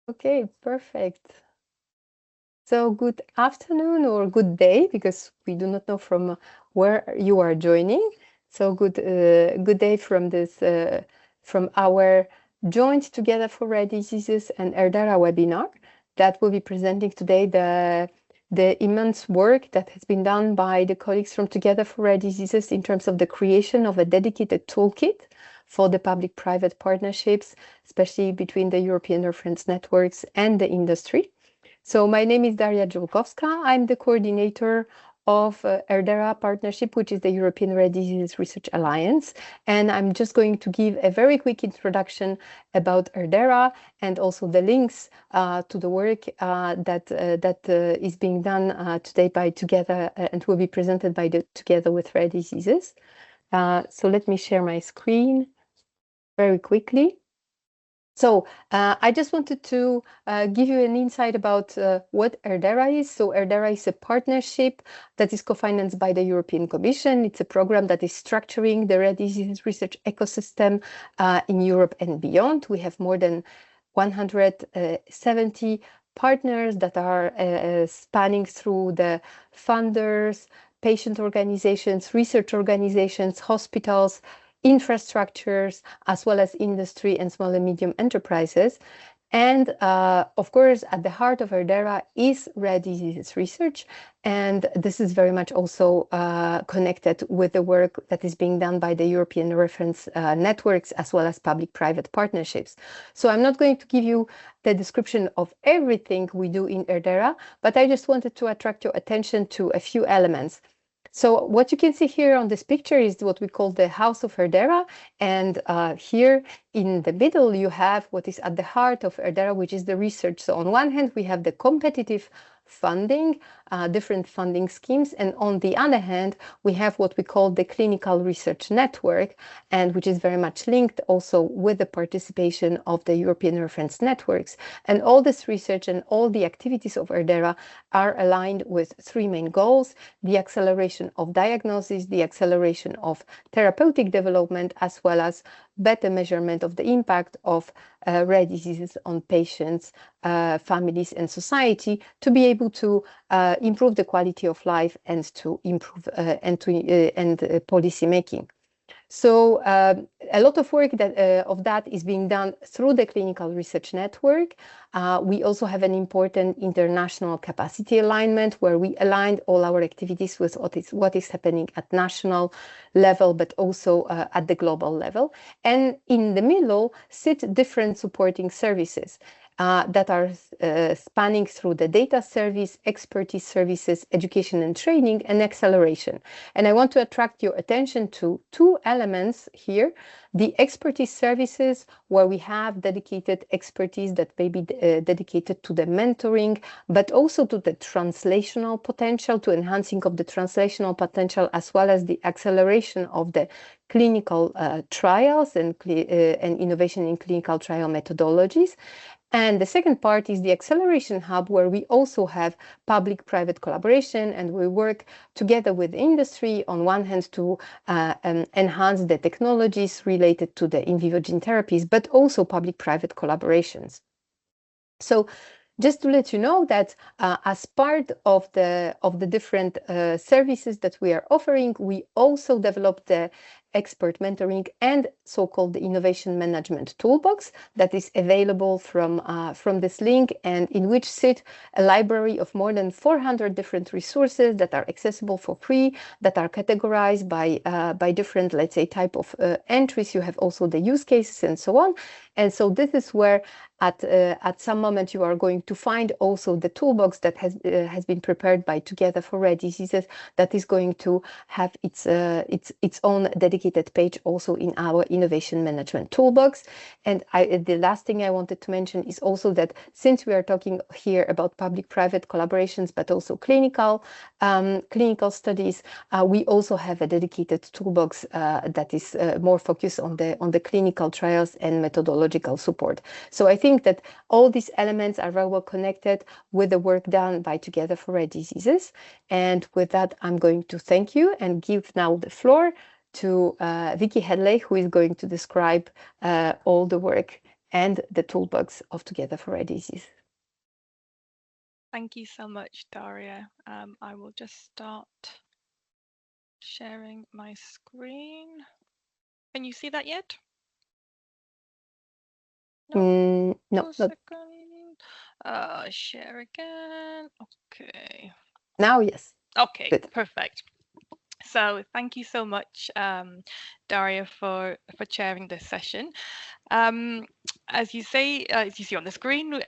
Okay, perfect. So good afternoon or good day, because we do not know from where you are joining. So good day from this from our joint Together for Rare Diseases and ERDERA webinar that will be presenting today the immense work that has been done by the colleagues from Together for Rare Diseases in terms of the creation of a dedicated toolkit for the public-private partnerships, especially between the European reference networks and the industry. So my name is Daria Julkowska. I'm the coordinator of ERDERA partnership, which is the European Rare Disease Research Alliance. And I'm just going to give a very quick introduction about ERDERA and also the links to the work that is being done today by Together and will be presented by the Together with Rare Diseases. So let me share my screen very quickly. So I just wanted to give you an insight about what ERDERA is. So ERDERA is a partnership that is co-financed by the European Commission. It's a program that is structuring the rare disease research ecosystem in Europe and beyond. We have more than 170 partners that are spanning through the funders, patient organizations, research organizations, hospitals, infrastructures, as well as industry and small and medium enterprises. And of course, at the heart of ERDERA is rare diseases research. And this is very much also connected with the work that is being done by the European reference networks, as well as public-private partnerships. So I'm not going to give you the description of everything we do in ERDERA, but I just wanted to attract your attention to a few elements. So what you can see here on this picture is what we call the House of ERDERA. And here in the middle, you have what is at the heart of ERDERA, which is the research. So on one hand, we have the competitive funding, different funding schemes. And on the other hand, we have what we call the clinical research network, and which is very much linked also with the participation of the European reference networks. And all this research and all the activities of ERDERA are aligned with three main goals: the acceleration of diagnosis, the acceleration of therapeutic development, as well as better measurement of the impact of rare diseases on patients, families, and society, to be able to improve the quality of life and to improve policy making. So a lot of work of that is being done through the Clinical Research Network. We also have an important international capacity alignment, where we aligned all our activities with what is happening at national level, but also at the global level. And in the middle sit different supporting services that are spanning through the data service, expertise services, education and training, and acceleration. And I want to attract your attention to two elements here: the expertise services, where we have dedicated expertise that may be dedicated to the mentoring, but also to the translational potential, to enhancing of the translational potential, as well as the acceleration of the clinical trials and innovation in clinical trial methodologies. And the second part is the acceleration hub, where we also have public-private collaboration, and we work together with industry on one hand to enhance the technologies related to the in vivo gene therapies, but also public-private collaborations. So just to let you know that as part of the different services that we are offering, we also developed the expert mentoring and so-called innovation management toolbox that is available from this link, and in which sit a library of more than 400 different resources that are accessible for free, that are categorized by different, let's say, type of entries. You have also the use cases and so on. And so this is where at some moment you are going to find also the toolbox that has been prepared by Together for Rare Diseases, that is going to have its own dedicated page also in our innovation management toolbox. And the last thing I wanted to mention is also that since we are talking here about public-private collaborations, but also clinical studies, we also have a dedicated toolbox that is more focused on the clinical trials and methodological support. So I think that all these elements are very well connected with the work done by Together for Rare Diseases. And with that, I'm going to thank you and give now the floor to Vicky Headley, who is going to describe all the work and the toolbox of Together for Rare Disease. Thank you so much, Daria. I will just start sharing my screen. Can you see that yet? No, no. Share again. Okay. Now, yes. Okay, good. Perfect. So thank you so much, Daria, for chairing this session. As you see on the screen,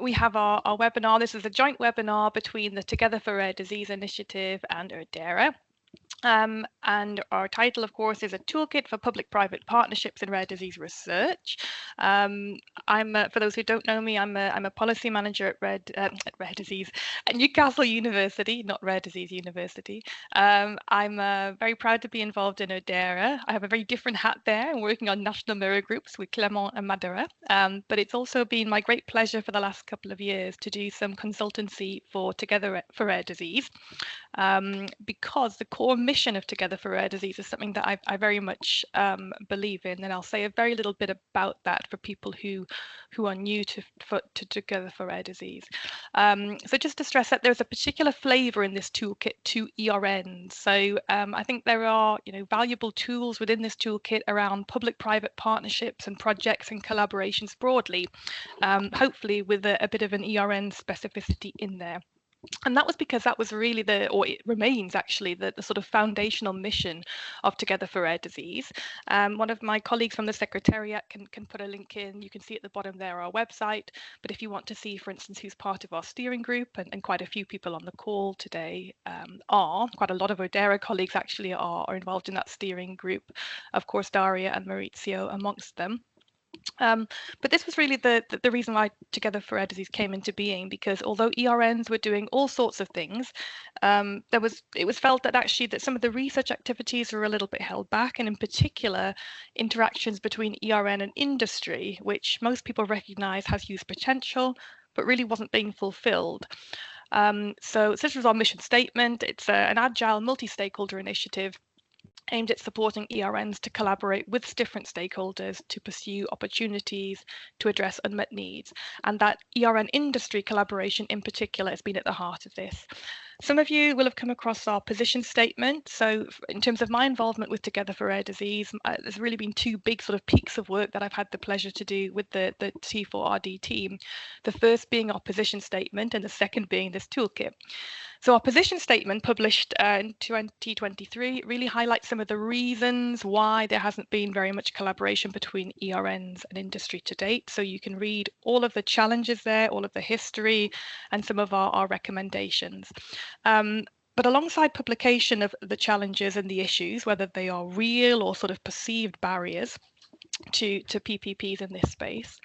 we have our webinar. This is a joint webinar between the Together for Rare Disease Initiative and ERDERA. And our title, of course, is a toolkit for public-private partnerships in rare disease research. For those who don't know me, I'm a policy manager at Newcastle University, not Rare Disease University. I'm very proud to be involved in ERDERA. I have a very different hat there. I'm working on national mirror groups with Clement and Madera. But it's also been my great pleasure for the last couple of years to do some consultancy for Together for Rare Disease. Because the core mission of Together for Rare Disease is something that I very much believe in, and I'll say a very little bit about that for people who are new to Together for Rare Disease. So just to stress that there's a particular flavour in this toolkit to ERNs. So I think there are valuable tools within this toolkit around public-private partnerships and projects and collaborations broadly, hopefully with a bit of an ERN specificity in there. And that was because that was really it remains actually the sort of foundational mission of Together for Rare Disease. One of my colleagues from the Secretariat can put a link in. You can see at the bottom there our website. But if you want to see, for instance, who's part of our steering group, and quite a few people on the call today quite a lot of ERDERA colleagues actually are involved in that steering group. Of course, Daria and Maurizio amongst them. But this was really the reason why Together for Rare Disease came into being, because although ERNs were doing all sorts of things, it was felt that actually that some of the research activities were a little bit held back, and in particular interactions between ERN and industry, which most people recognise has huge potential, but really wasn't being fulfilled. So this was our mission statement. It's an agile multi-stakeholder initiative aimed at supporting ERNs to collaborate with different stakeholders to pursue opportunities to address unmet needs. And that ERN industry collaboration in particular has been at the heart of this. Some of you will have come across our position statement. So in terms of my involvement with Together for Rare Disease, there's really been two big sort of peaks of work that I've had the pleasure to do with the T4RD team. The first being our position statement and the second being this toolkit. So our position statement published in 2023 really highlights some of the reasons why there hasn't been very much collaboration between ERNs and industry to date. So you can read all of the challenges there, all of the history, and some of our recommendations. But alongside publication of the challenges and the issues, whether they are real or sort of perceived barriers to PPPs in this space,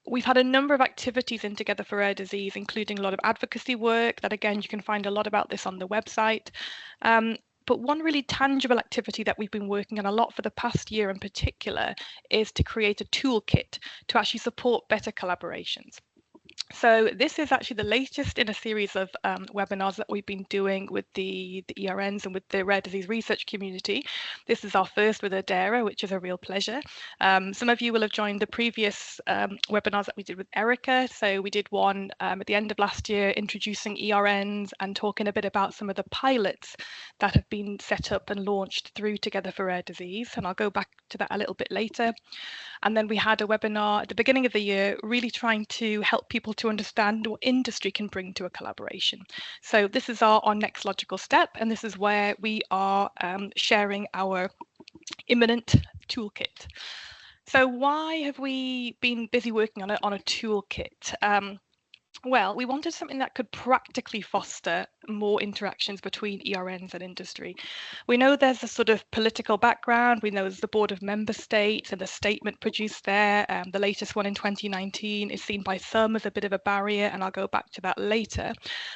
we've had a number of activities in Together for Rare Disease, including a lot of advocacy work that, again, you can find a lot about this on the website. But one really tangible activity that we've been working on a lot for the past year in particular is to create a toolkit to actually support better collaborations. So this is actually the latest in a series of webinars that we've been doing with the ERNs and with the rare disease research community. This is our first with ERDERA, which is a real pleasure. Some of you will have joined the previous webinars that we did with Erica. So we did one at the end of last year introducing ERNs and talking a bit about some of the pilots that have been set up and launched through Together for Rare Disease. And I'll go back to that a little bit later. And then we had a webinar at the beginning of the year, really trying to help people to understand what industry can bring to a collaboration. So this is our next logical step, and this is where we are sharing our imminent toolkit. So why have we been busy working on a toolkit? Well, we wanted something that could practically foster more interactions between ERNs and industry. We know there's a sort of political background. We know there's the board of member states and the statement produced there. The latest one in 2019 is seen by some as a bit of a barrier, and I'll go back to that later.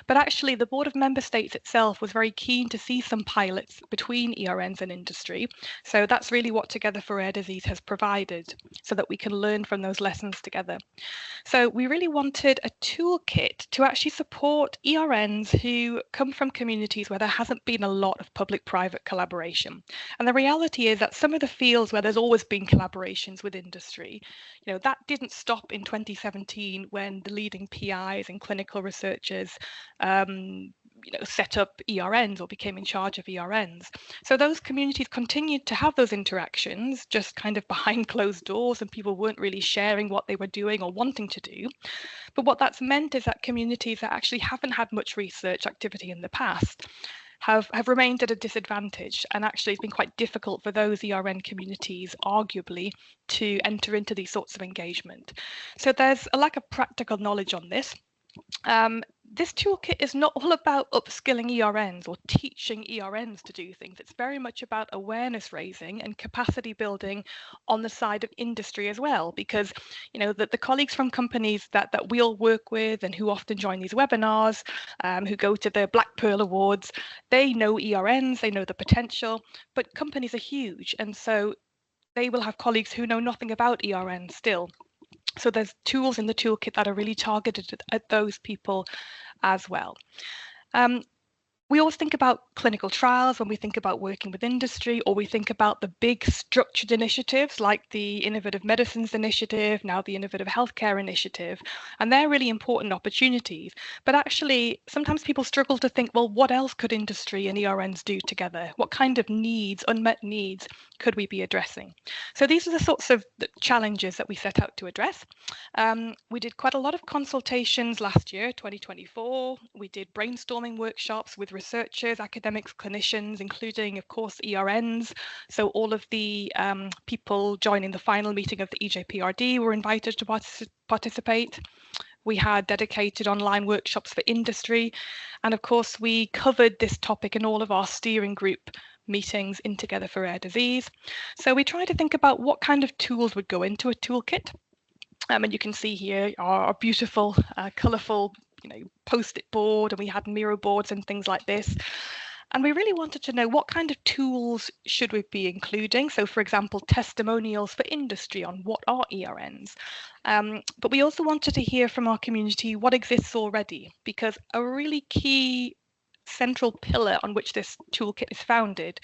But actually, the board of member states itself was very keen to see some pilots between ERNs and industry. So that's really what Together for Rare Disease has provided, so that we can learn from those lessons together. So we really wanted a tool toolkit to actually support ERNs who come from communities where there hasn't been a lot of public-private collaboration. And the reality is that some of the fields where there's always been collaborations with industry, that didn't stop in 2017 when the leading PIs and clinical researchers set up ERNs or became in charge of ERNs. So those communities continued to have those interactions, just kind of behind closed doors, and people weren't really sharing what they were doing or wanting to do. But what that's meant is that communities that actually haven't had much research activity in the past have remained at a disadvantage, and actually it's been quite difficult for those ERN communities, arguably, to enter into these sorts of engagement. So there's a lack of practical knowledge on this. This toolkit is not all about upskilling ERNs or teaching ERNs to do things. It's very much about awareness raising and capacity building on the side of industry as well, because the colleagues from companies that we all work with and who often join these webinars, who go to the Black Pearl Awards, they know ERNs, they know the potential, but companies are huge, and so they will have colleagues who know nothing about ERNs still. So there's tools in the toolkit that are really targeted at those people as well. We always think about clinical trials when we think about working with industry, or we think about the big structured initiatives like the Innovative Medicines Initiative, now the Innovative Healthcare Initiative, and they're really important opportunities. But actually, sometimes people struggle to think, well, what else could industry and ERNs do together? What kind of needs, unmet needs, could we be addressing? So these are the sorts of challenges that we set out to address. We did quite a lot of consultations last year, 2024. We did brainstorming workshops with researchers, academics, clinicians, including, of course, ERNs. So all of the people joining the final meeting of the EJPRD were invited to participate. We had dedicated online workshops for industry. And of course, we covered this topic in all of our steering group meetings in Together for Rare Disease. So we tried to think about what kind of tools would go into a toolkit. And you can see here our beautiful, colourful, post-it board, and we had mirror boards and things like this. And we really wanted to know what kind of tools should we be including. So, for example, testimonials for industry on what are ERNs. But we also wanted to hear from our community what exists already, because a really key central pillar on which this toolkit is founded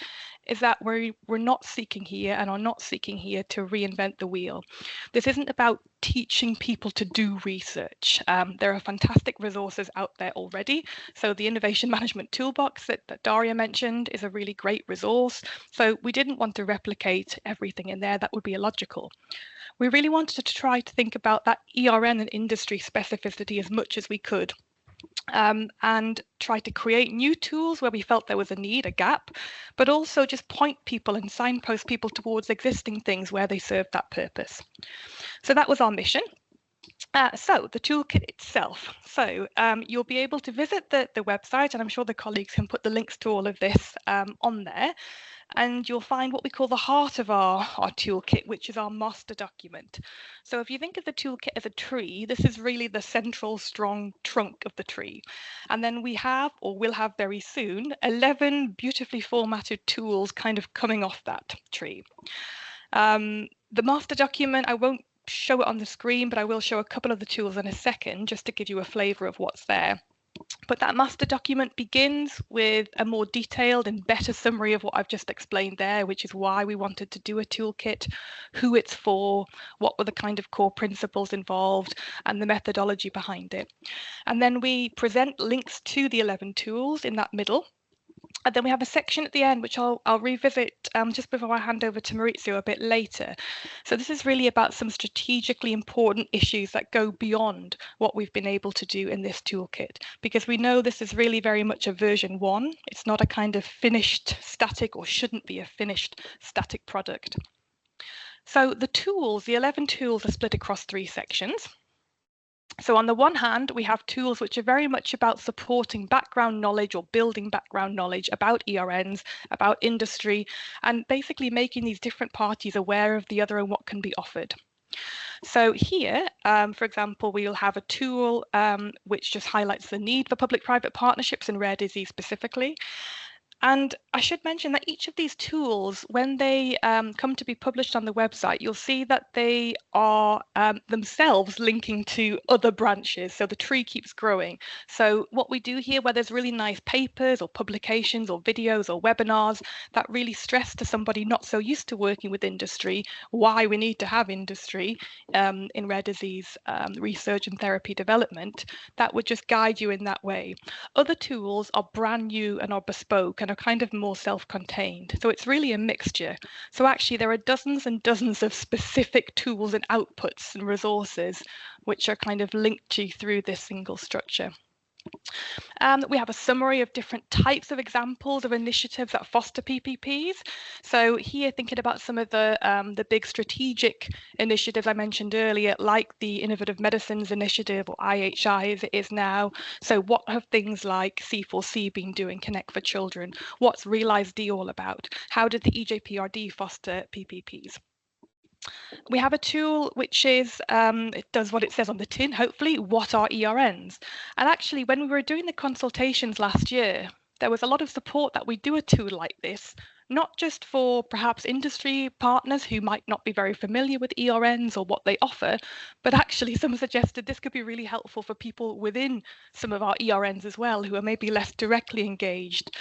is that we're not seeking here and are not seeking here to reinvent the wheel. This isn't about teaching people to do research. There are fantastic resources out there already. So the Innovation Management Toolbox that Daria mentioned is a really great resource. So we didn't want to replicate everything in there. That would be illogical. We really wanted to try to think about that ERN and industry specificity as much as we could. And try to create new tools where we felt there was a need, a gap, but also just point people and signpost people towards existing things where they served that purpose. So that was our mission. So the toolkit itself. So you'll be able to visit the website, and I'm sure the colleagues can put the links to all of this on there. And you'll find what we call the heart of our toolkit, which is our master document. So if you think of the toolkit as a tree, this is really the central strong trunk of the tree. And then we have, or will have very soon, 11 beautifully formatted tools kind of coming off that tree. The master document, I won't show it on the screen, but I will show a couple of the tools in a second, just to give you a flavour of what's there. But that master document begins with a more detailed and better summary of what I've just explained there, which is why we wanted to do a toolkit, who it's for, what were the kind of core principles involved, and the methodology behind it. And then we present links to the 11 tools in that middle. And then we have a section at the end, which I'll revisit just before I hand over to Maurizio a bit later. So this is really about some strategically important issues that go beyond what we've been able to do in this toolkit, because we know this is really very much a version 1. It's not a kind of finished static, or shouldn't be a finished static product. So the tools, the 11 tools, are split across 3 sections. So on the one hand, we have tools which are very much about supporting background knowledge or building background knowledge about ERNs, about industry, and basically making these different parties aware of the other and what can be offered. So here, for example, we'll have a tool which just highlights the need for public-private partnerships in rare disease specifically. And I should mention that each of these tools, when they come to be published on the website, you'll see that they are themselves linking to other branches. So the tree keeps growing. So what we do here, where there's really nice papers or publications or videos or webinars that really stress to somebody not so used to working with industry why we need to have industry in rare disease research and therapy development, that would just guide you in that way. Other tools are brand new and are bespoke and are kind of more self-contained. So it's really a mixture. So actually there are dozens and dozens of specific tools and outputs and resources which are kind of linked to you through this single structure. We have a summary of different types of examples of initiatives that foster PPPs. So here, thinking about some of the big strategic initiatives I mentioned earlier, like the Innovative Medicines Initiative, or IHI as it is now. So what have things like C4C been doing, Connect for Children? What's REALIZE-D all about? How did the EJPRD foster PPPs? We have a tool which is, it does what it says on the tin, hopefully, what are ERNs? And actually, when we were doing the consultations last year, there was a lot of support that we do a tool like this, not just for perhaps industry partners who might not be very familiar with ERNs or what they offer, but actually some suggested this could be really helpful for people within some of our ERNs as well, who are maybe less directly engaged,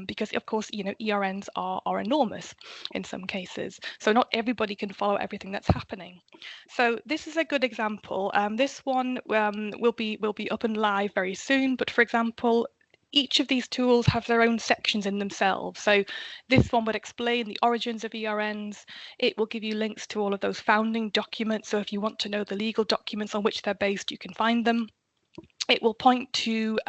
because of course, you know, ERNs are enormous in some cases. So not everybody can follow everything that's happening. So this is a good example. This one will be up and live very soon, but for example, each of these tools have their own sections in themselves. So this one would explain the origins of ERNs. It will give you links to all of those founding documents. So if you want to know the legal documents on which they're based, you can find them. It will point to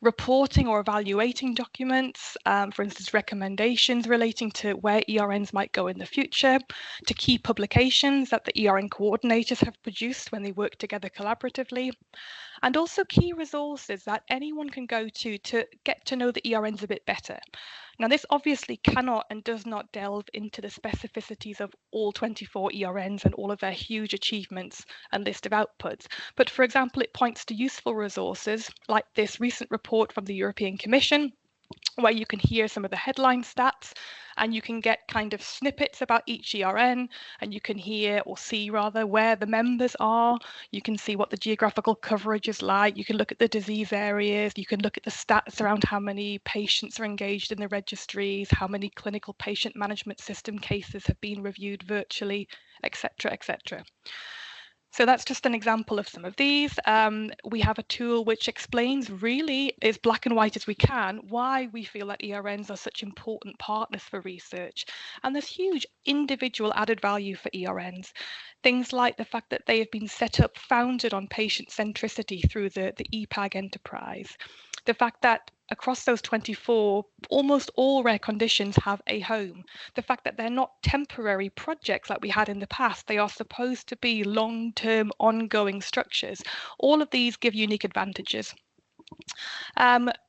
reporting or evaluating documents, for instance, recommendations relating to where ERNs might go in the future, to key publications that the ERN coordinators have produced when they work together collaboratively, and also key resources that anyone can go to get to know the ERNs a bit better. Now, this obviously cannot and does not delve into the specificities of all 24 ERNs and all of their huge achievements and list of outputs. But for example, it points to useful resources like this recent report from the European Commission, where you can hear some of the headline stats and you can get kind of snippets about each ERN, and you can hear or see rather where the members are. You can see what the geographical coverage is like. You can look at the disease areas. You can look at the stats around how many patients are engaged in the registries, how many clinical patient management system cases have been reviewed virtually, etc., etc. So that's just an example of some of these. We have a tool which explains really as black and white as we can why we feel that ERNs are such important partners for research. And there's huge individual added value for ERNs. Things like the fact that they have been set up, founded on patient centricity through the EPAG enterprise. The fact that across those 24, almost all rare conditions have a home. The fact that they're not temporary projects like we had in the past, they are supposed to be long-term ongoing structures. All of these give unique advantages.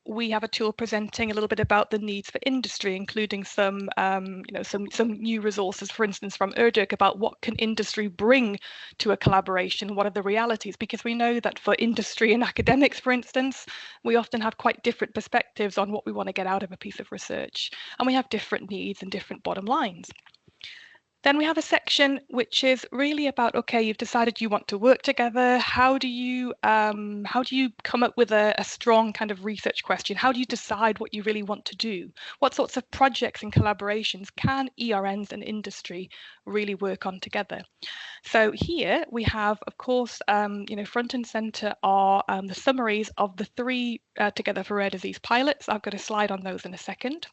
We have a tool presenting a little bit about the needs for industry, including some, some new resources, for instance, from ERDERA about what can industry bring to a collaboration, what are the realities, because we know that for industry and academics, for instance, we often have quite different perspectives on what we want to get out of a piece of research, and we have different needs and different bottom lines. Then we have a section which is really about, okay, you've decided you want to work together. How do you come up with a strong kind of research question? How do you decide what you really want to do? What sorts of projects and collaborations can ERNs and industry really work on together? So here we have, of course, front and center are the summaries of the 3 Together for Rare Disease pilots. I've got a slide on those in a second.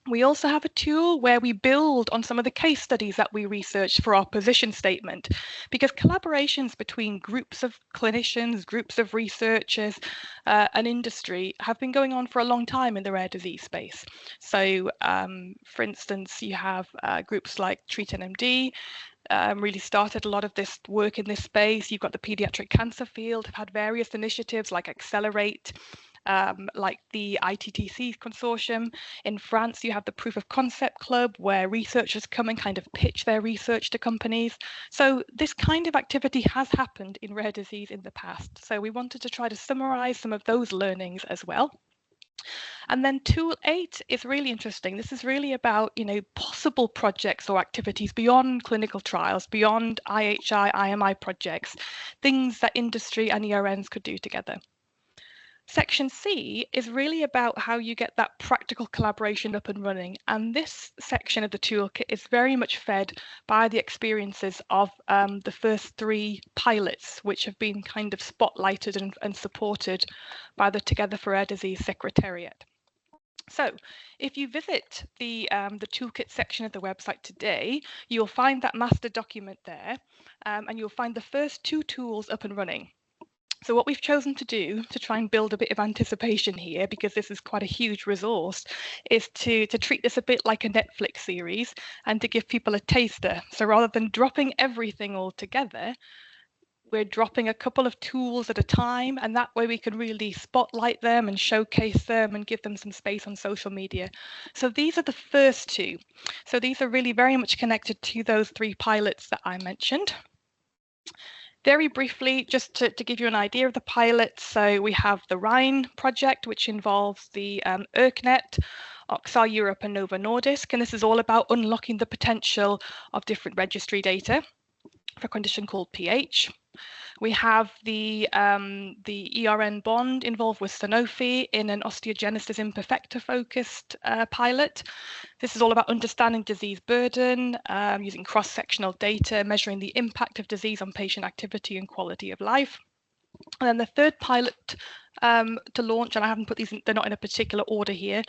We also have a tool where we build on some of the case studies that we researched for our position statement, because collaborations between groups of clinicians, groups of researchers, and industry have been going on for a long time in the rare disease space. So, for instance, you have groups like TreatNMD, really started a lot of this work in this space. You've got the pediatric cancer field, have had various initiatives like Accelerate, like the ITTC consortium. In France, you have the Proof of Concept Club, where researchers come and kind of pitch their research to companies. So this kind of activity has happened in rare disease in the past. So we wanted to try to summarize some of those learnings as well. And then tool 8 is really interesting. This is really about, possible projects or activities beyond clinical trials, beyond IHI, IMI projects, things that industry and ERNs could do together. Section C is really about how you get that practical collaboration up and running. And this section of the toolkit is very much fed by the experiences of the first 3 pilots, which have been kind of spotlighted and supported by the Together for Rare Disease Secretariat. So if you visit the toolkit section of the website today, you'll find that master document there, and you'll find the first 2 tools up and running. So what we've chosen to do to try and build a bit of anticipation here, because this is quite a huge resource, is to treat this a bit like a Netflix series and to give people a taster. So rather than dropping everything all together, we're dropping a couple of tools at a time, and that way we can really spotlight them and showcase them and give them some space on social media. So these are the first 2. So these are really very much connected to those 3 pilots that I mentioned. Very briefly, just to give you an idea of the pilots, so we have the Rhine project, which involves the ERCnet, Oxar Europe and Novo Nordisk, and this is all about unlocking the potential of different registry data for a condition called PH. We have the ERN bond involved with Sanofi in an osteogenesis imperfecta focused pilot. This is all about understanding disease burden, using cross-sectional data, measuring the impact of disease on patient activity and quality of life. And then the third pilot to launch, and I haven't put these they're not in a particular order here.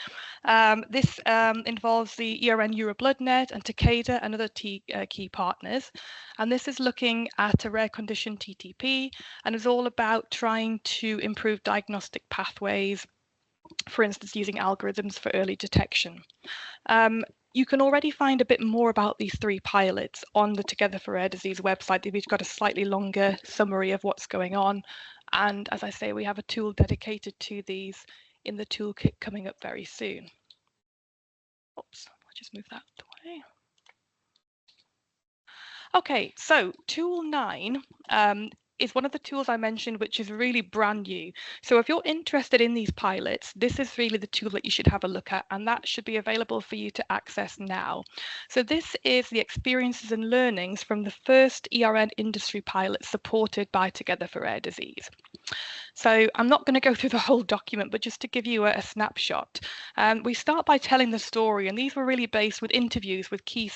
This involves the ERN EuroBloodNet and Takeda and other key partners. And this is looking at a rare condition TTP and is all about trying to improve diagnostic pathways, for instance, using algorithms for early detection. You can already find a bit more about these 3 pilots on the Together for Rare Disease website. We've got a slightly longer summary of what's going on. And as I say, we have a tool dedicated to these in the toolkit coming up very soon. Oops, I'll just move that away. Okay, so tool 9 is one of the tools I mentioned, which is really brand new. So if you're interested in these pilots, this is really the tool that you should have a look at, and that should be available for you to access now. So this is the experiences and learnings from the first ERN-industry pilot supported by Together for Rare Disease. So I'm not going to go through the whole document, but just to give you a snapshot. We start by telling the story, and these were really based with interviews with key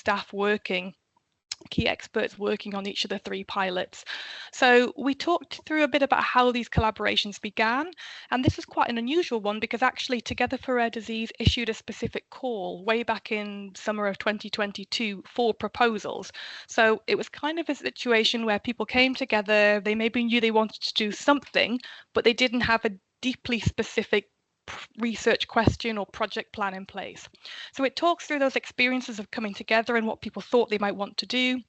experts working on each of the 3 pilots. So we talked through a bit about how these collaborations began, and this is quite an unusual one because actually Together for Rare Disease issued a specific call way back in summer of 2022 for proposals. So it was kind of a situation where people came together, they maybe knew they wanted to do something, but they didn't have a deeply specific research question or project plan in place. So it talks through those experiences of coming together and what people thought they might want to do.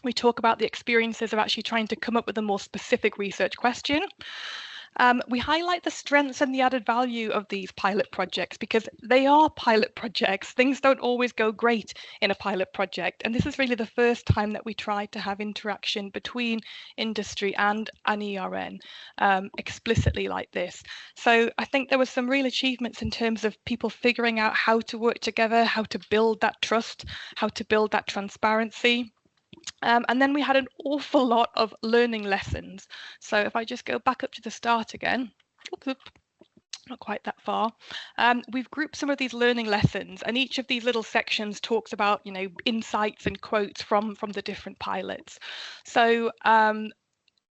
We talk about the experiences of actually trying to come up with a more specific research question. We highlight the strengths and the added value of these pilot projects because they are pilot projects. Things don't always go great in a pilot project. And this is really the first time that we tried to have interaction between industry and an ERN explicitly like this. So I think there were some real achievements in terms of people figuring out how to work together, how to build that trust, how to build that transparency. And then we had an awful lot of learning lessons. So if I just go back up to the start again, not quite that far, we've grouped some of these learning lessons, and each of these little sections talks about, insights and quotes from the different pilots. So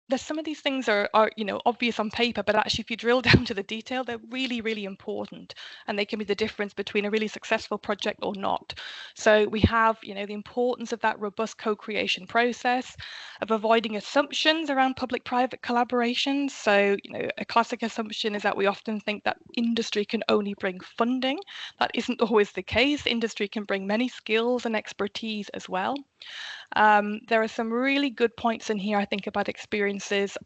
there's some of these things are obvious on paper, but actually if you drill down to the detail, they're really, really important, and they can be the difference between a really successful project or not. So we have, the importance of that robust co-creation process, of avoiding assumptions around public-private collaborations. So, a classic assumption is that we often think that industry can only bring funding. That isn't always the case. Industry can bring many skills and expertise as well. There are some really good points in here, I think, about experiences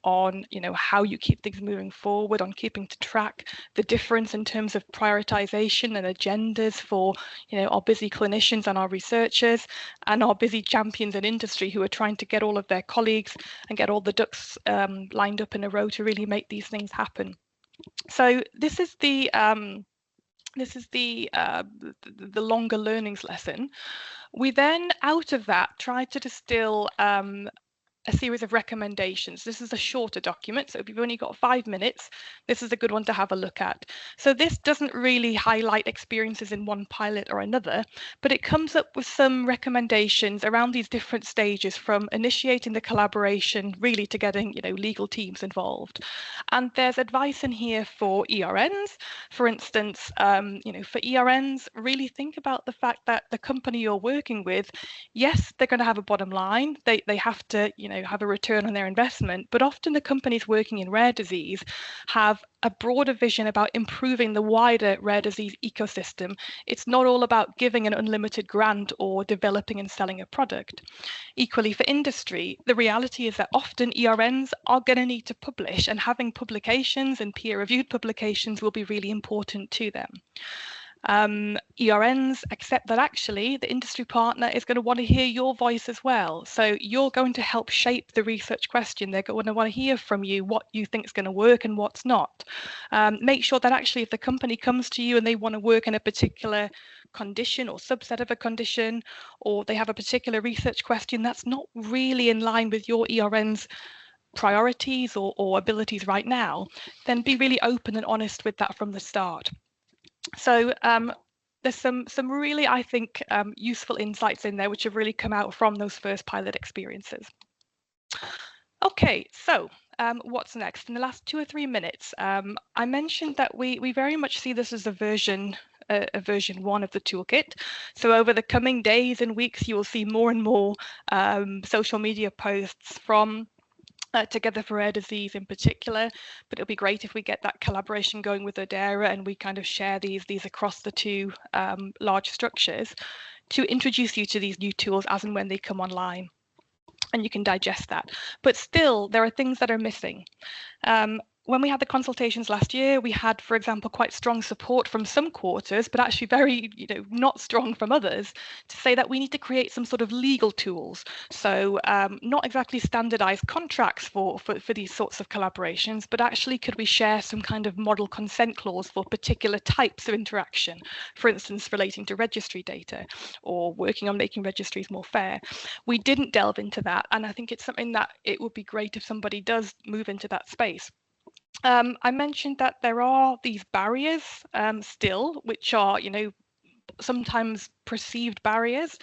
on, how you keep things moving forward, on keeping to track the difference in terms of prioritization and agendas for, our busy clinicians and our researchers and our busy champions in industry who are trying to get all of their colleagues and get all the ducks lined up in a row to really make these things happen. So this is the This is the longer learnings lesson. We then, out of that, tried to distill a series of recommendations. This is a shorter document, so if you've only got 5 minutes, this is a good one to have a look at. So this doesn't really highlight experiences in one pilot or another, but it comes up with some recommendations around these different stages, from initiating the collaboration really to getting, legal teams involved. And there's advice in here for ERNs. For instance, for ERNs, really think about the fact that the company you're working with, yes, they're going to have a bottom line. They have to, have a return on their investment, but often the companies working in rare disease have a broader vision about improving the wider rare disease ecosystem. It's not all about giving an unlimited grant or developing and selling a product. Equally, for industry, the reality is that often ERNs are going to need to publish, and having publications and peer-reviewed publications will be really important to them. ERNs accept that actually the industry partner is going to want to hear your voice as well. So you're going to help shape the research question. They're going to want to hear from you what you think is going to work and what's not. Make sure that actually if the company comes to you and they want to work in a particular condition or subset of a condition, or they have a particular research question that's not really in line with your ERN's priorities or abilities right now, then be really open and honest with that from the start. So there's some really, I think, useful insights in there which have really come out from those first pilot experiences. Okay, so what's next? In the last 2 or 3 minutes, I mentioned that we very much see this as a version 1 of the toolkit. So over the coming days and weeks, you will see more and more social media posts from Together for Rare Disease in particular, but it'll be great if we get that collaboration going with ERDERA and we kind of share these across the two large structures to introduce you to these new tools as and when they come online, and you can digest that. But still, there are things that are missing. When we had the consultations last year, we had, for example, quite strong support from some quarters, but actually very, not strong from others, to say that we need to create some sort of legal tools. So not exactly standardized contracts for these sorts of collaborations, but actually could we share some kind of model consent clause for particular types of interaction, for instance, relating to registry data or working on making registries more fair. We didn't delve into that, and I think it's something that it would be great if somebody does move into that space. I mentioned that there are these barriers still, which are, sometimes perceived barriers.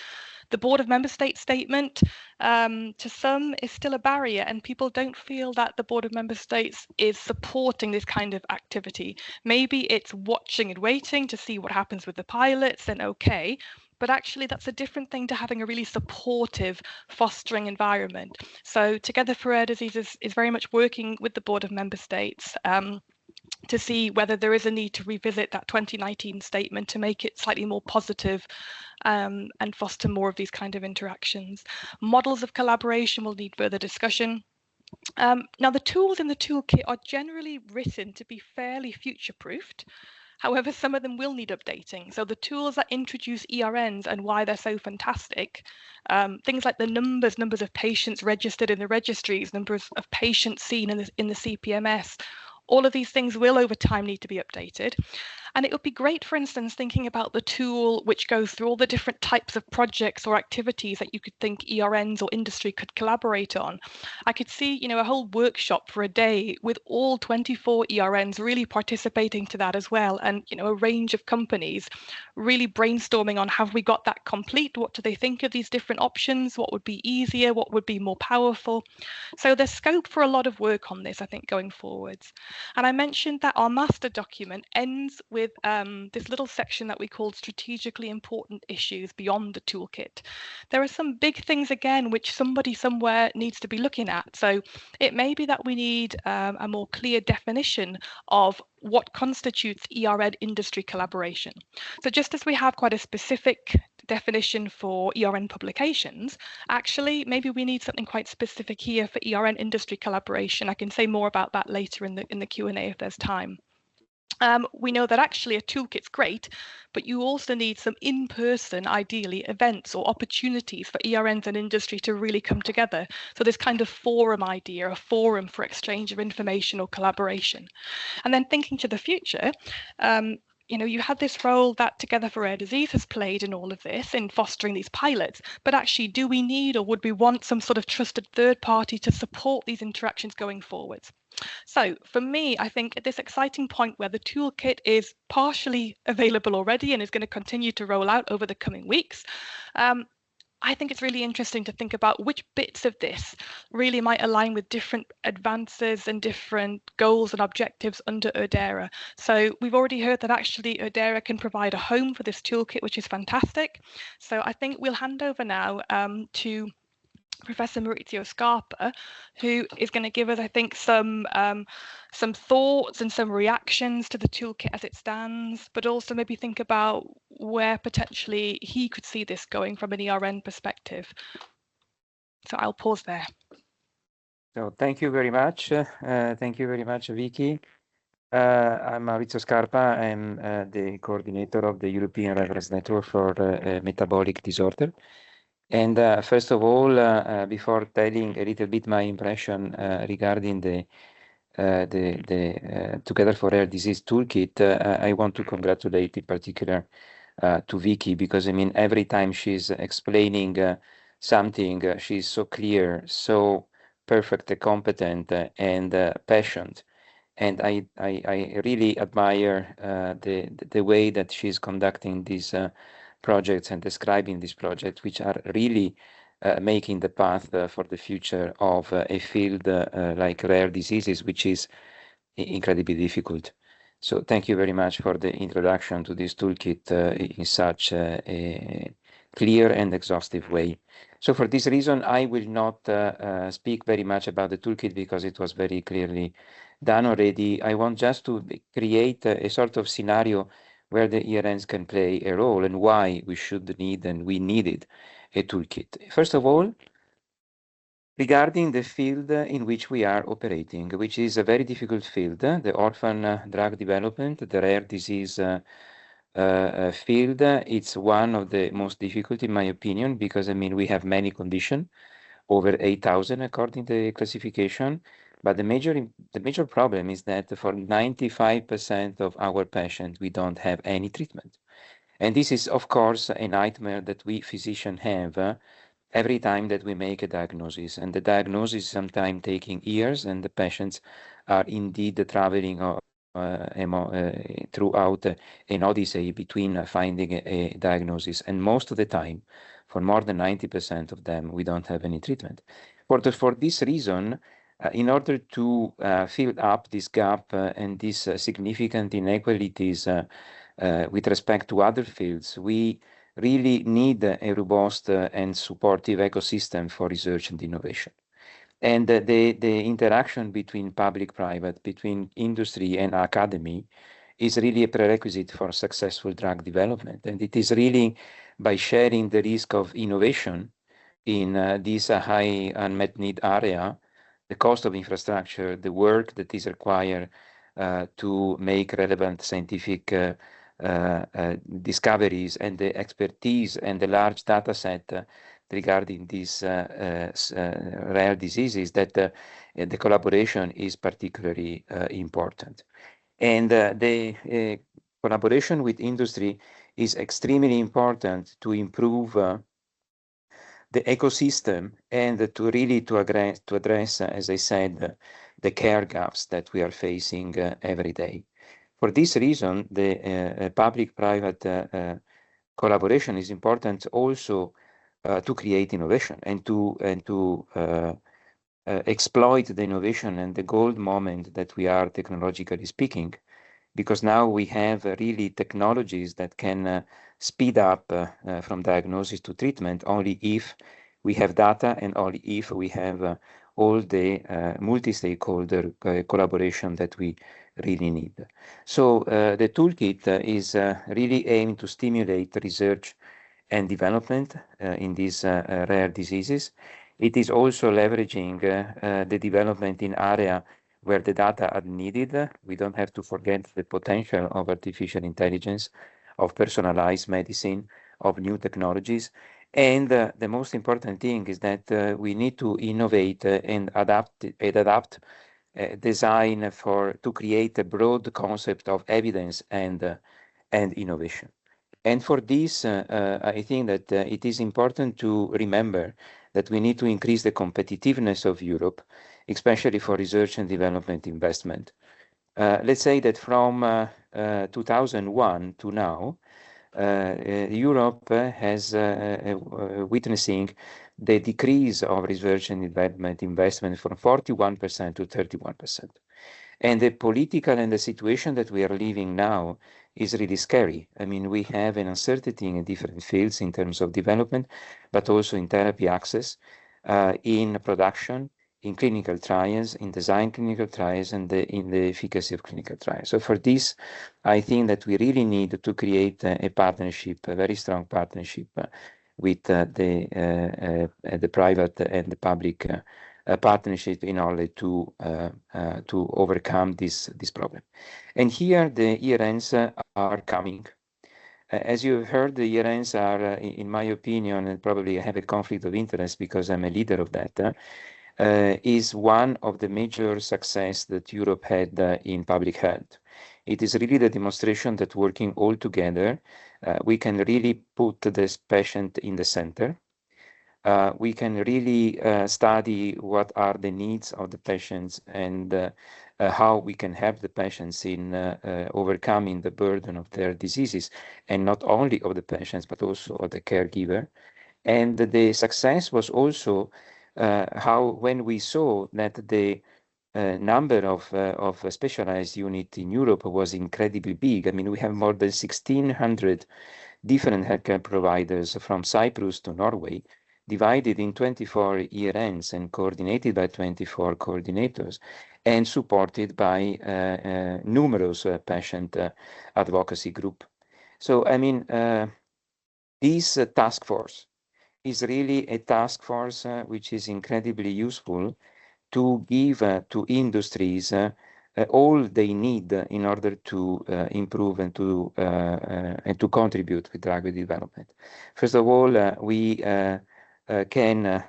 The Board of Member States statement to some is still a barrier, and people don't feel that the Board of Member States is supporting this kind of activity. Maybe it's watching and waiting to see what happens with the pilots, then okay. But actually, that's a different thing to having a really supportive, fostering environment. So Together for Rare Disease is very much working with the Board of Member States to see whether there is a need to revisit that 2019 statement to make it slightly more positive and foster more of these kind of interactions. Models of collaboration will need further discussion. Now, the tools in the toolkit are generally written to be fairly future-proofed. However, some of them will need updating. So the tools that introduce ERNs and why they're so fantastic, things like the numbers of patients registered in the registries, numbers of patients seen in the CPMS, all of these things will over time need to be updated. And it would be great, for instance, thinking about the tool which goes through all the different types of projects or activities that you could think ERNs or industry could collaborate on. I could see, a whole workshop for a day with all 24 ERNs really participating to that as well, and, a range of companies really brainstorming on, have we got that complete? What do they think of these different options? What would be easier? What would be more powerful? So there's scope for a lot of work on this, I think, going forwards. And I mentioned that our master document ends with this little section that we called strategically important issues beyond the toolkit. There are some big things, again, which somebody somewhere needs to be looking at. So it may be that we need a more clear definition of what constitutes ERN-industry collaboration. So just as we have quite a specific definition for ERN publications, actually, maybe we need something quite specific here for ERN industry collaboration. I can say more about that later in the Q&A if there's time. We know that actually a toolkit's great, but you also need some in-person, ideally, events or opportunities for ERNs and industry to really come together. So this kind of forum idea, a forum for exchange of information or collaboration. And then thinking to the future, you had this role that Together for Rare Disease has played in all of this, in fostering these pilots, but actually, do we need or would we want some sort of trusted third party to support these interactions going forwards? So for me, I think at this exciting point where the toolkit is partially available already and is going to continue to roll out over the coming weeks, I think it's really interesting to think about which bits of this really might align with different advances and different goals and objectives under ERDERA. So we've already heard that actually ERDERA can provide a home for this toolkit, which is fantastic. So I think we'll hand over now to Professor Maurizio Scarpa, who is going to give us, I think, some thoughts and some reactions to the toolkit as it stands, but also maybe think about where potentially he could see this going from an ERN perspective. So I'll pause there. So thank you very much. Thank you very much, Vicky. I'm Maurizio Scarpa. I'm the coordinator of the European Reference Network for Metabolic Disorder. And first of all, before telling a little bit my impression regarding the Together for Rare Disease Toolkit, I want to congratulate in particular to Vicky, because I mean, every time she's explaining something, she's so clear, so perfect, competent, and passionate. And I really admire the way that she's conducting these projects and describing these projects, which are really making the path for the future of a field like rare diseases, which is incredibly difficult. So thank you very much for the introduction to this toolkit in such a clear and exhaustive way. So for this reason, I will not speak very much about the toolkit because it was very clearly done already. I want just to create a sort of scenario where the ERNs can play a role and why we should need and we needed a toolkit. First of all, regarding the field in which we are operating, which is a very difficult field, the orphan drug development, the rare disease field, it's one of the most difficult in my opinion, because I mean, we have many conditions, over 8,000 according to the classification. But the major problem is that for 95% of our patients, we don't have any treatment. And this is, of course, a nightmare that we physicians have every time that we make a diagnosis. And the diagnosis sometimes taking years, and the patients are indeed traveling throughout an odyssey between finding a diagnosis. And most of the time, for more than 90% of them, we don't have any treatment. For this reason, in order to fill up this gap and these significant inequalities with respect to other fields, we really need a robust and supportive ecosystem for research and innovation. And the interaction between public-private, between industry and academy is really a prerequisite for successful drug development. And it is really by sharing the risk of innovation in this high unmet need area, the cost of infrastructure, the work that is required to make relevant scientific discoveries, and the expertise and the large data set regarding these rare diseases, that the collaboration is particularly important. And the collaboration with industry is extremely important to improve the ecosystem and to really to address, as I said, the care gaps that we are facing every day. For this reason, the public-private collaboration is important also to create innovation and to exploit the innovation and the gold moment that we are technologically speaking, because now we have really technologies that can speed up from diagnosis to treatment only if we have data and only if we have all the multi-stakeholder collaboration that we really need. So the toolkit is really aimed to stimulate research and development in these rare diseases. It is also leveraging the development in area where the data are needed. We don't have to forget the potential of artificial intelligence, of personalized medicine, of new technologies. And the most important thing is that we need to innovate and adapt design to create a broad concept of evidence and and innovation. And for this, I think that it is important to remember that we need to increase the competitiveness of Europe, especially for research and development investment. Let's say that from 2001 to now, Europe has witnessing the decrease of research and development investment from 41% to 31%. And the political and the situation that we are living now is really scary. I mean, we have an uncertainty in different fields in terms of development, but also in therapy access, in production, in clinical trials, in design clinical trials, and in the efficacy of clinical trials. So for this, I think that we really need to create a partnership, a very strong partnership with the private and the public partnership in order to overcome this problem. And here the ERNs are coming. As you have heard, the ERNs are, in my opinion, and probably I have a conflict of interest because I'm a leader of that, is one of the major success that Europe had in public health. It is really the demonstration that working all together, we can really put this patient in the center. We can really study what are the needs of the patients and how we can help the patients in overcoming the burden of their diseases, and not only of the patients, but also of the caregiver. And the success was also how when we saw that the number of specialized units in Europe was incredibly big. I mean, we have more than 1,600 different healthcare providers from Cyprus to Norway, divided in 24 ERNs and coordinated by 24 coordinators and supported by numerous patient advocacy group. So, I mean, this task force is really a task force which is incredibly useful to give to industries all they need in order to improve and to contribute with drug development. First of all, we can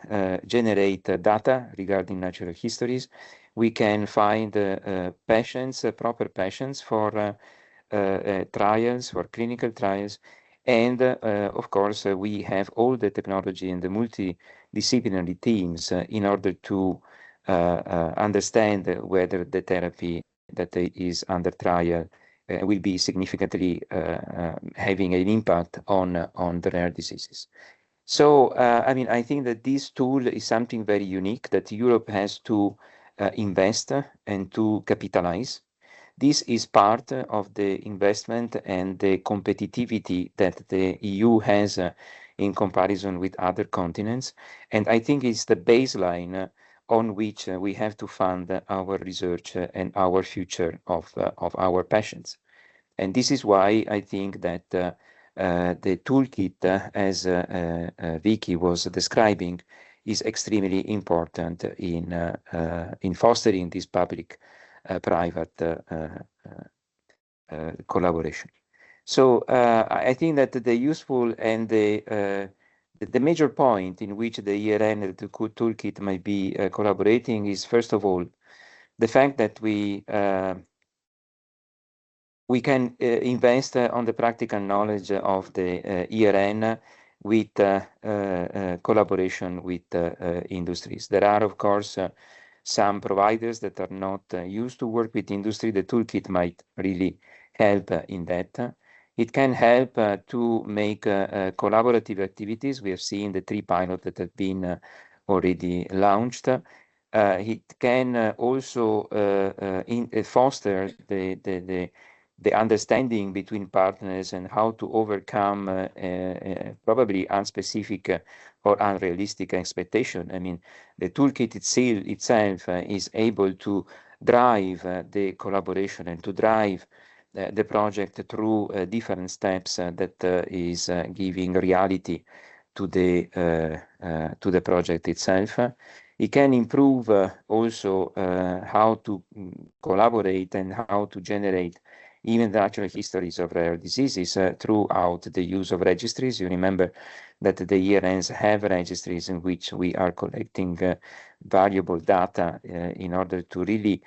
generate data regarding natural histories. We can find patients, proper patients for trials, for clinical trials. And of course, we have all the technology and the multidisciplinary teams in order to understand whether the therapy that is under trial will be significantly having an impact on the rare diseases. So, I mean, I think that this tool is something very unique that Europe has to invest and to capitalize. This is part of the investment and the competitivity that the EU has in comparison with other continents. And I think it's the baseline on which we have to fund our research and our future of our patients. And this is why I think that the toolkit, as Vicky was describing, is extremely important in fostering this public-private collaboration. So I think that the useful and the major point in which the ERN and the toolkit might be collaborating is, first of all, the fact that we can invest on the practical knowledge of the ERN with collaboration with industries. There are, of course, some providers that are not used to work with industry. The toolkit might really help in that. It can help to make collaborative activities. We have seen the 3 pilots that have been already launched. It can also foster the understanding between partners and how to overcome probably unspecific or unrealistic expectation. I mean, the toolkit itself is able to drive the collaboration and to drive the project through different steps that is giving reality to the project itself. It can improve also how to collaborate and how to generate even the natural histories of rare diseases throughout the use of registries. You remember that the ERNs have registries in which we are collecting valuable data in order to really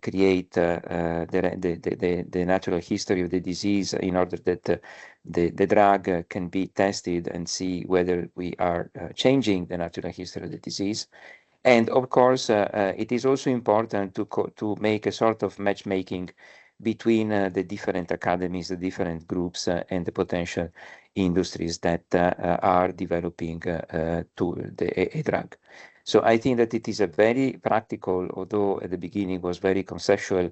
create the natural history of the disease in order that the drug can be tested and see whether we are changing the natural history of the disease. And of course, it is also important to make a sort of matchmaking between the different academies, the different groups, and the potential industries that are developing a drug. So I think that it is a very practical, although at the beginning was very conceptual,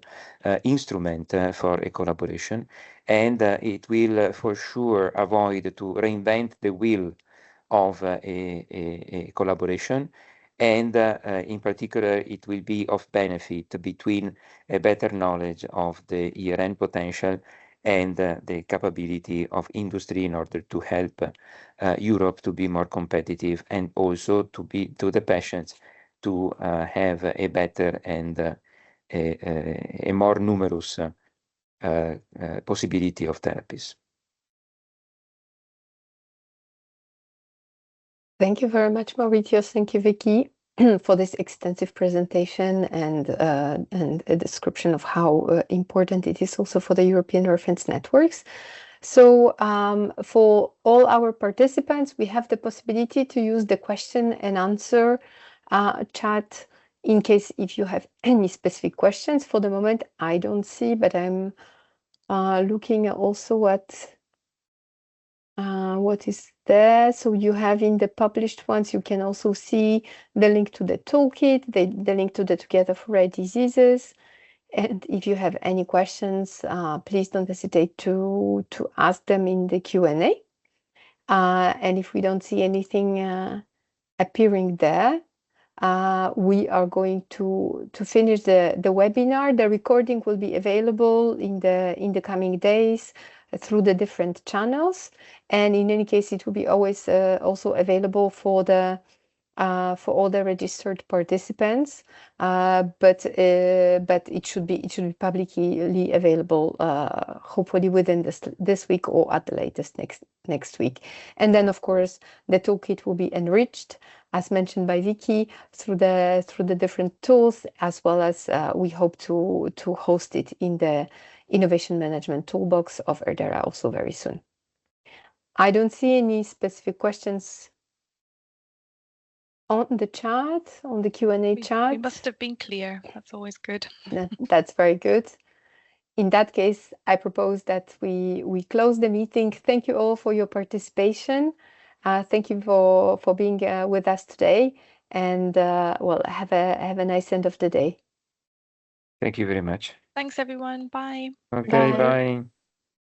instrument for a collaboration, and it will for sure avoid to reinvent the wheel of a collaboration. And in particular, it will be of benefit between a better knowledge of the ERN potential and the capability of industry in order to help Europe to be more competitive and also to the patients to have a better and a more numerous possibility of therapies. Thank you very much, Mauritius. Thank you, Vicky, for this extensive presentation and a description of how important it is also for the European reference networks. So for all our participants, we have the possibility to use the question and answer chat in case if you have any specific questions. For the moment, I don't see, but I'm looking also at what is there. So you have in the published ones, you can also see the link to the toolkit, the link to the Together for Rare Diseases. And if you have any questions, please don't hesitate to ask them in the Q&A. And if we don't see anything appearing there, we are going to finish the webinar. The recording will be available in the coming days through the different channels. And in any case, it will be always also available for all the registered participants, but it should be publicly available hopefully within this week or at the latest next week. And then of course the toolkit will be enriched, as mentioned by Vicky, through the different tools, as well as we hope to host it in the Innovation Management Toolbox of ERDERA also very soon. I don't see any specific questions on the chat, on the Q&A chat. We must have been clear. That's always good. That's very good. In that case, I propose that we close the meeting. Thank you all for your participation. Thank you for being with us today, and well, have a nice end of the day. Thank you very much. Thanks, everyone. Bye. Okay, Bye. bye.